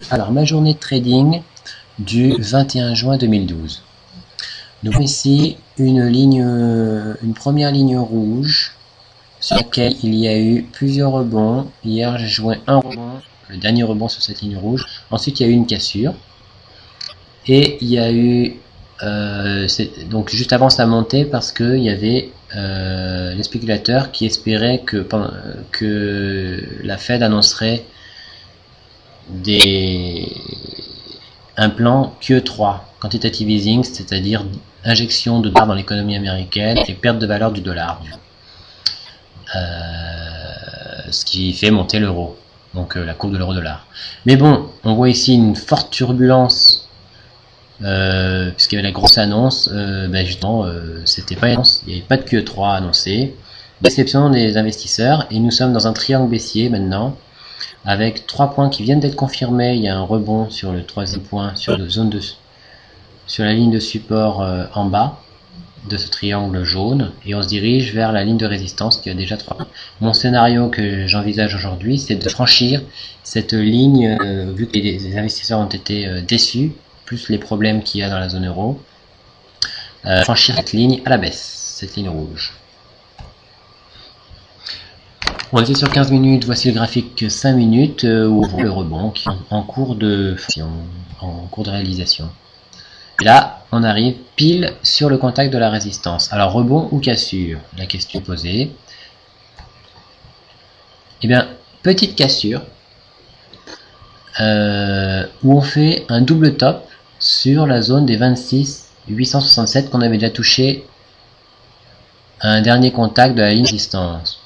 Alors, ma journée de trading du 21 juin 2012. Nous avons ici une première ligne rouge sur laquelle il y a eu plusieurs rebonds. Hier, j'ai joué un rebond, le dernier rebond sur cette ligne rouge. Ensuite, il y a eu une cassure. Et il y a eu... donc juste avant ça montait parce qu'il y avait les spéculateurs qui espéraient que la Fed annoncerait un plan QE3, quantitative easing, c'est-à-dire injection de dollars dans l'économie américaine et perte de valeur du dollar, ce qui fait monter l'euro, donc la courbe de l'euro-dollar. Mais bon, on voit ici une forte turbulence, puisqu'il y avait la grosse annonce, justement, c'était pas une annonce, il n'y avait pas de QE3 annoncé, déception des investisseurs, et nous sommes dans un triangle baissier maintenant, avec 3 points qui viennent d'être confirmés. Il y a un rebond sur le troisième point sur la ligne de support en bas de ce triangle jaune, et on se dirige vers la ligne de résistance qui a déjà 3 points. Mon scénario que j'envisage aujourd'hui, c'est de franchir cette ligne, vu que les investisseurs ont été déçus, plus les problèmes qu'il y a dans la zone euro, franchir cette ligne à la baisse, cette ligne rouge. On était sur 15 minutes, voici le graphique 5 minutes où on voit le rebond qui est en cours de réalisation. Et là, on arrive pile sur le contact de la résistance. Alors, rebond ou cassure? La question posée. Eh bien, petite cassure où on fait un double top sur la zone des 26,867 qu'on avait déjà touché à un dernier contact de la ligne de résistance.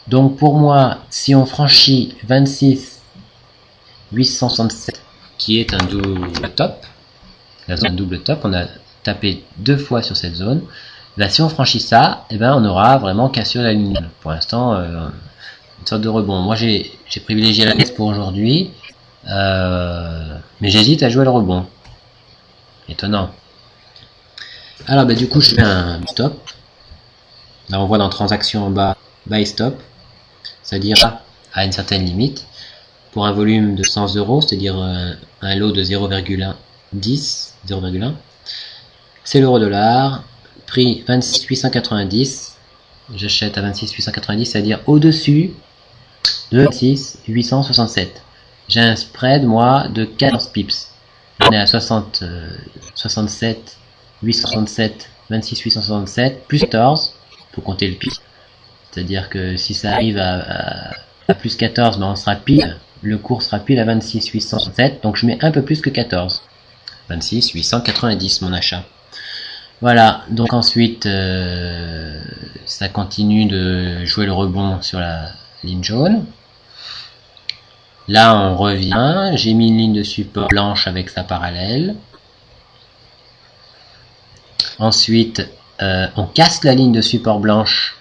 Donc pour moi, si on franchit 26,867 qui est un double top, la zone double top, on a tapé 2 fois sur cette zone. Là, si on franchit ça, eh ben, on aura vraiment cassure la ligne. Pour l'instant, une sorte de rebond. Moi, j'ai privilégié la baisse pour aujourd'hui, mais j'hésite à jouer le rebond. Étonnant. Alors, du coup, je fais un stop. Là, on voit dans transaction en bas, buy stop, c'est-à-dire à une certaine limite, pour un volume de 100 euros, c'est-à-dire un lot de 0,1. C'est l'euro-dollar, prix 26,890, j'achète à 26,890, c'est-à-dire au-dessus de 26,867. J'ai un spread, moi, de 14 pips. On est à 67, 867, 26,867, plus 14, pour compter le pip. C'est-à-dire que si ça arrive à plus 14, on sera pile, le cours sera pile à 26,867, donc je mets un peu plus que 14. 26,890 mon achat. Voilà, donc ensuite ça continue de jouer le rebond sur la ligne jaune. Là on revient, j'ai mis une ligne de support blanche avec sa parallèle. Ensuite on casse la ligne de support blanche,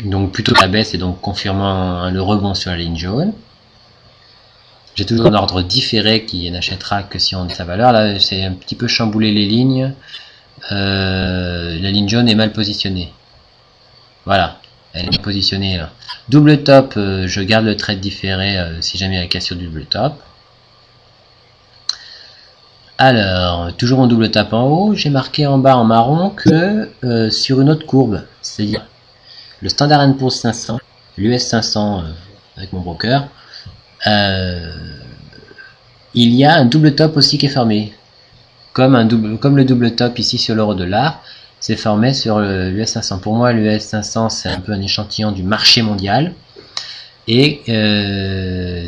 donc plutôt la baisse, et donc confirmant le rebond sur la ligne jaune. J'ai toujours un ordre différé qui n'achètera que si on dit sa valeur. Là, c'est un petit peu chamboulé les lignes. La ligne jaune est mal positionnée. Voilà, elle est positionnée là. Double top, je garde le trade différé si jamais il y a cassure du double top. Alors, toujours en double top en haut, j'ai marqué en bas en marron que sur une autre courbe, c'est-à-dire le Standard & Poor's 500, l'US 500 avec mon broker, il y a un double top aussi qui est formé, comme le double top ici sur l'euro-dollar, c'est formé sur l'US 500. Pour moi, l'US 500 c'est un peu un échantillon du marché mondial, et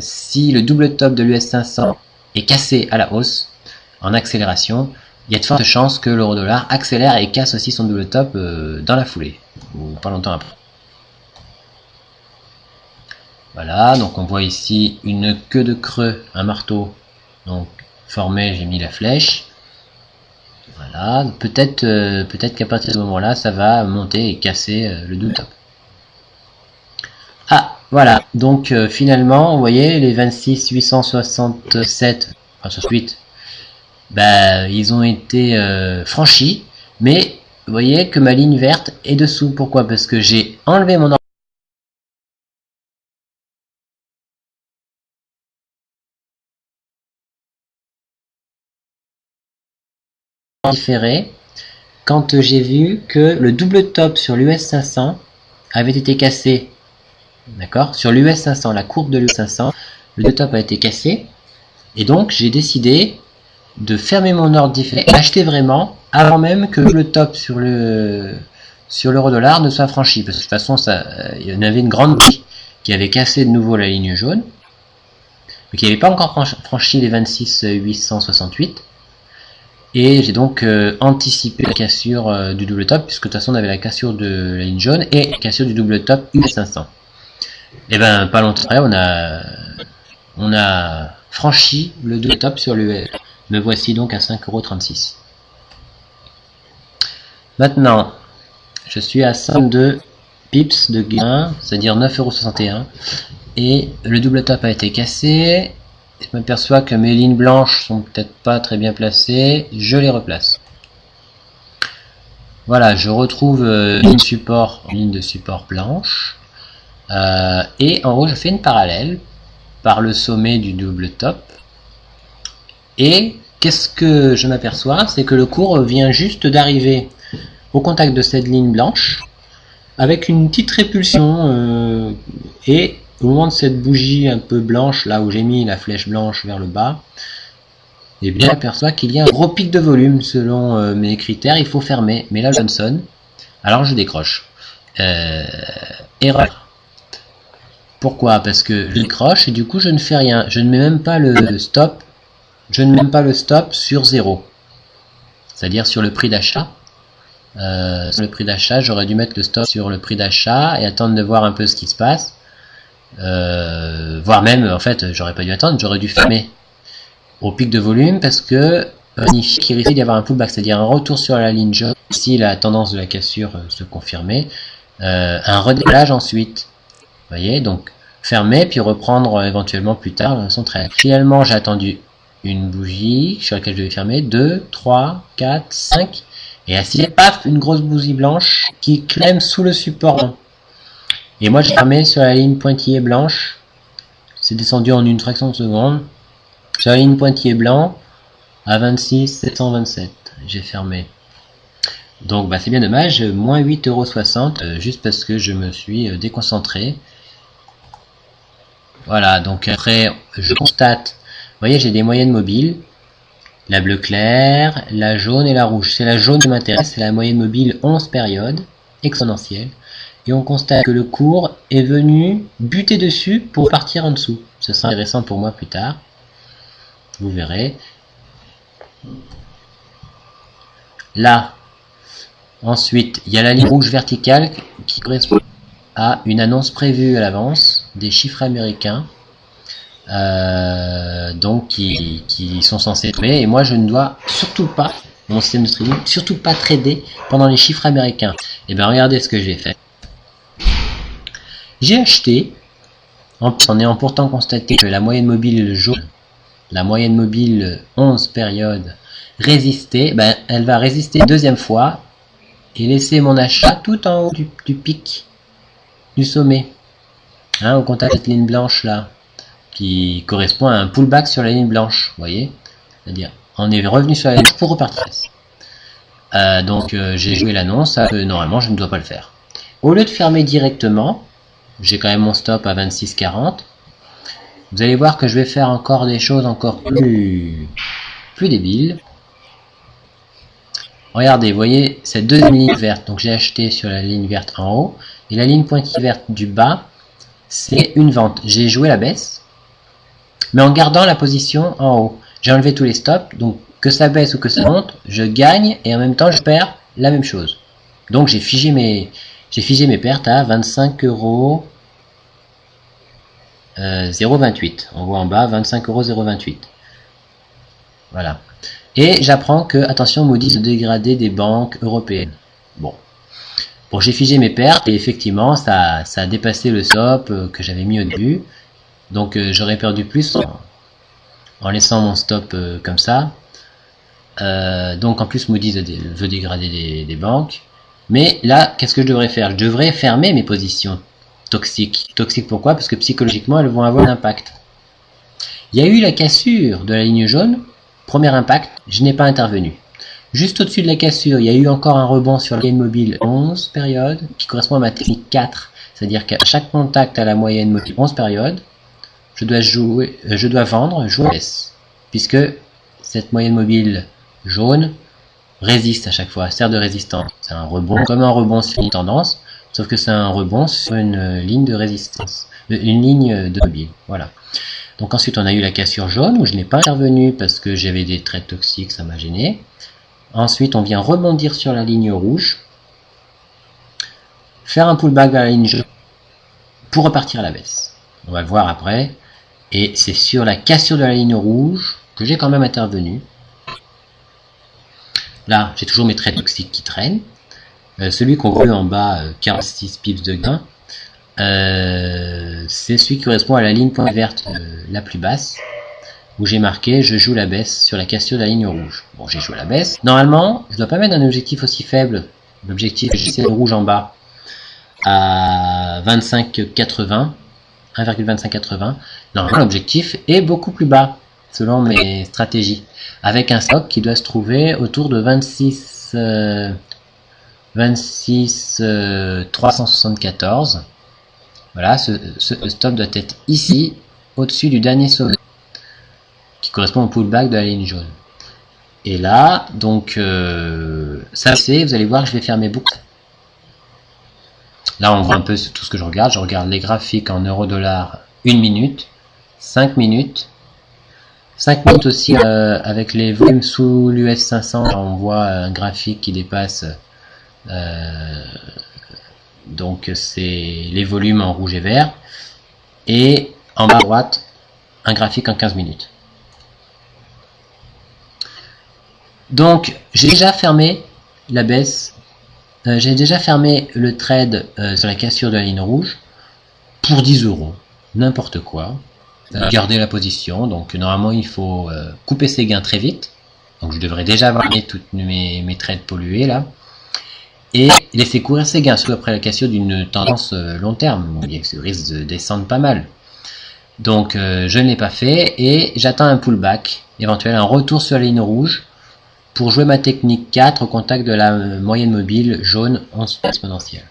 si le double top de l'US 500 est cassé à la hausse en accélération, il y a de fortes chances que l'euro-dollar accélère et casse aussi son double top dans la foulée, ou pas longtemps après. Voilà, donc on voit ici une queue de creux, un marteau, donc formé, j'ai mis la flèche. Voilà, peut-être qu'à partir de ce moment-là, ça va monter et casser le double top. Ah, voilà, donc finalement, vous voyez, les 26,867, enfin 68, ils ont été franchis, mais vous voyez que ma ligne verte est dessous. Pourquoi? Parce que j'ai enlevé mon différé quand j'ai vu que le double top sur l'US 500 avait été cassé. D'accord? Sur l'US 500, la courbe de l'US 500, le double top a été cassé. Et donc, j'ai décidé de fermer mon ordre différé, acheter vraiment avant même que le top sur l'euro-dollar ne soit franchi. Parce que de toute façon, il y en avait une grande bougie qui avait cassé de nouveau la ligne jaune, mais qui n'avait pas encore franchi les 26 868. Et j'ai donc anticipé la cassure du double top, puisque de toute façon on avait la cassure de la ligne jaune et la cassure du double top US 500. Et ben pas longtemps après, on a franchi le double top sur l'US. Me voici donc à 5,36 €. Maintenant, je suis à 52 pips de gain, c'est-à-dire 9,61 €. Et le double top a été cassé. Je m'aperçois que mes lignes blanches sont peut-être pas très bien placées. Je les replace. Voilà, je retrouve ligne de support blanche. Et en haut, je fais une parallèle par le sommet du double top. Et qu'est-ce que je m'aperçois? C'est que le cours vient juste d'arriver au contact de cette ligne blanche avec une petite répulsion et au moment de cette bougie un peu blanche, là où j'ai mis la flèche blanche vers le bas, et bien j'aperçois qu'il y a un gros pic de volume selon mes critères, il faut fermer. Mais là, Johnson, alors je décroche. Erreur. Pourquoi? Parce que je décroche et du coup je ne fais rien. Je ne mets même pas le stop. Je ne mets même pas le stop sur 0. C'est-à-dire sur le prix d'achat. Sur le prix d'achat, j'aurais dû mettre le stop sur le prix d'achat et attendre de voir un peu ce qui se passe. Voire même, en fait, j'aurais pas dû attendre, j'aurais dû fermer au pic de volume parce que signifie qu'il risque d'y avoir un pullback, c'est-à-dire un retour sur la ligne jaune si la tendance de la cassure se confirmait, un redécollage ensuite. Vous voyez, donc fermer puis reprendre éventuellement plus tard dans son trade. Finalement, j'ai attendu une bougie sur laquelle je vais fermer, 2, 3, 4, 5, et ainsi, paf, une grosse bougie blanche qui clème sous le support. Et moi, j'ai fermé sur la ligne pointillée blanche. C'est descendu en une fraction de seconde. Sur la ligne pointillée blanc, à 26 727. J'ai fermé. Donc, bah, c'est bien dommage. Moins 8,60 €, juste parce que je me suis déconcentré. Voilà, donc après, je constate. Vous voyez, j'ai des moyennes mobiles. La bleue claire, la jaune et la rouge. C'est la jaune qui m'intéresse. C'est la moyenne mobile 11 périodes, exponentielle. Et on constate que le cours est venu buter dessus pour partir en dessous. Ce sera intéressant pour moi plus tard. Vous verrez. Là, ensuite, il y a la ligne rouge verticale qui correspond à une annonce prévue à l'avance des chiffres américains. Donc qui sont censés tomber. Et moi, je ne dois surtout pas, mon système de trading, surtout pas trader pendant les chiffres américains. Et bien, regardez ce que j'ai fait. J'ai acheté, en ayant pourtant constaté que la moyenne mobile jaune, la moyenne mobile 11 périodes résistait, ben, elle va résister une deuxième fois et laisser mon achat tout en haut du pic du sommet, hein, au contact de cette ligne blanche là, qui correspond à un pullback sur la ligne blanche, vous voyez, c'est-à-dire on est revenu sur la ligne pour repartir. Donc j'ai joué l'annonce, normalement je ne dois pas le faire. Au lieu de fermer directement, j'ai quand même mon stop à 26,40. Vous allez voir que je vais faire encore des choses encore plus débiles. Regardez, vous voyez cette deuxième ligne verte. Donc j'ai acheté sur la ligne verte en haut. Et la ligne pointillée verte du bas, c'est une vente. J'ai joué la baisse, mais en gardant la position en haut. J'ai enlevé tous les stops. Donc que ça baisse ou que ça monte, je gagne et en même temps je perds la même chose. Donc j'ai figé mes pertes à 25,028 €. On voit en bas 25,028 €. Voilà. Et j'apprends que, attention, Moody's dégradé des banques européennes. Bon, j'ai figé mes pertes et effectivement, ça a dépassé le stop que j'avais mis au début. Donc j'aurais perdu plus en laissant mon stop comme ça. Donc en plus, Moody's veut dégrader des banques. Mais là, qu'est-ce que je devrais faire? Je devrais fermer mes positions toxiques. Toxiques pourquoi? Parce que psychologiquement, elles vont avoir un impact. Il y a eu la cassure de la ligne jaune. Premier impact, je n'ai pas intervenu. Juste au-dessus de la cassure, il y a eu encore un rebond sur la moyenne mobile 11 périodes, qui correspond à ma technique 4. C'est-à-dire qu'à chaque contact à la moyenne mobile 11 périodes, je dois vendre, jouer baisse. Puisque cette moyenne mobile jaune résiste à chaque fois, sert de résistance. C'est un rebond, comme un rebond sur une tendance, sauf que c'est un rebond sur une ligne de résistance, une ligne de mobile. Voilà. Donc ensuite on a eu la cassure jaune où je n'ai pas intervenu parce que j'avais des traits toxiques, ça m'a gêné. Ensuite on vient rebondir sur la ligne rouge, faire un pullback vers la ligne jaune pour repartir à la baisse. On va le voir après. Et c'est sur la cassure de la ligne rouge que j'ai quand même intervenu. Là, j'ai toujours mes traits toxiques qui traînent. Celui qu'on voit en bas, 46 pips de gain, c'est celui qui correspond à la ligne pointe verte la plus basse, où j'ai marqué je joue la baisse sur la cassure de la ligne rouge. Bon, j'ai joué la baisse. Normalement, je ne dois pas mettre un objectif aussi faible. L'objectif, j'essaie le rouge en bas à 25,80. 1,2580. Normalement, l'objectif est beaucoup plus bas, selon mes stratégies, avec un stop qui doit se trouver autour de 374. Voilà, ce stop doit être ici, au-dessus du dernier sommet, qui correspond au pullback de la ligne jaune. Et là, donc, ça c'est, vous allez voir que je vais fermer beaucoup. Là, on voit un peu tout ce que je regarde. Je regarde les graphiques en euro-dollar 1 minute, 5 minutes. 5 minutes aussi avec les volumes sous l'US 500. On voit un graphique qui dépasse. Donc, c'est les volumes en rouge et vert. Et en bas à droite, un graphique en 15 minutes. Donc, j'ai déjà fermé la baisse. J'ai déjà fermé le trade sur la cassure de la ligne rouge pour 10 euros, n'importe quoi. Garder la position, donc normalement il faut couper ses gains très vite. Donc je devrais déjà avoir toutes mes trades pollués là. Et laisser courir ses gains, surtout après la cassure d'une tendance long terme. Il y a ce risque de descendre pas mal. Donc je ne l'ai pas fait et j'attends un pullback, éventuel un retour sur la ligne rouge, pour jouer ma technique 4 au contact de la moyenne mobile jaune 11 exponentielle.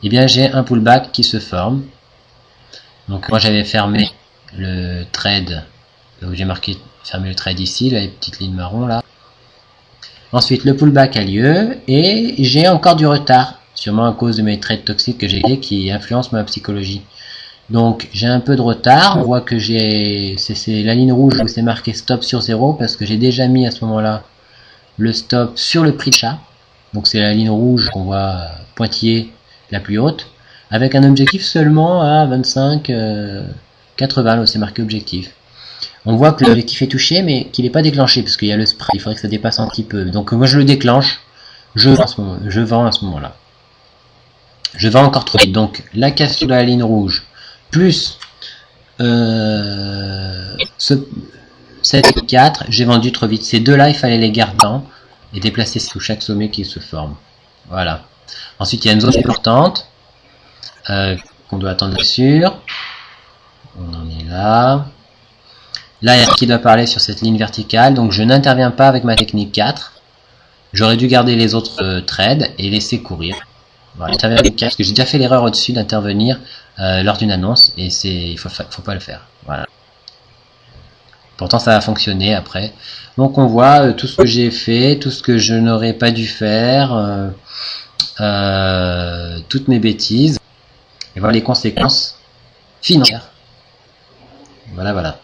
Et bien j'ai un pullback qui se forme. Donc moi j'avais fermé le trade, donc j'ai marqué fermer le trade ici, là, les petites lignes marron là. Ensuite le pullback a lieu et j'ai encore du retard, sûrement à cause de mes trades toxiques que j'ai qui influencent ma psychologie. Donc j'ai un peu de retard, on voit que c'est la ligne rouge où c'est marqué stop sur 0 parce que j'ai déjà mis à ce moment-là le stop sur le prix de chat. Donc c'est la ligne rouge qu'on voit pointillée la plus haute, avec un objectif seulement à 25,80, là c'est marqué objectif. On voit que l'objectif est touché mais qu'il n'est pas déclenché parce qu'il y a le spray, il faudrait que ça dépasse un petit peu. Donc moi je le déclenche, je vends à ce moment-là. Je vends encore trop vite, donc la cassure de la ligne rouge plus cette 4, j'ai vendu trop vite. Ces deux-là, il fallait les garder et déplacer sous chaque sommet qui se forme. Voilà. Ensuite, il y a une zone importante qu'on doit attendre bien sûr. On en est là. Là, il y a qui doit parler sur cette ligne verticale, donc je n'interviens pas avec ma technique 4. J'aurais dû garder les autres trades et laisser courir. Voilà, parce que j'ai déjà fait l'erreur au-dessus d'intervenir lors d'une annonce et il faut pas le faire. Voilà. Pourtant ça a fonctionné après. Donc on voit tout ce que j'ai fait, tout ce que je n'aurais pas dû faire, toutes mes bêtises, et voilà les conséquences financières. Voilà.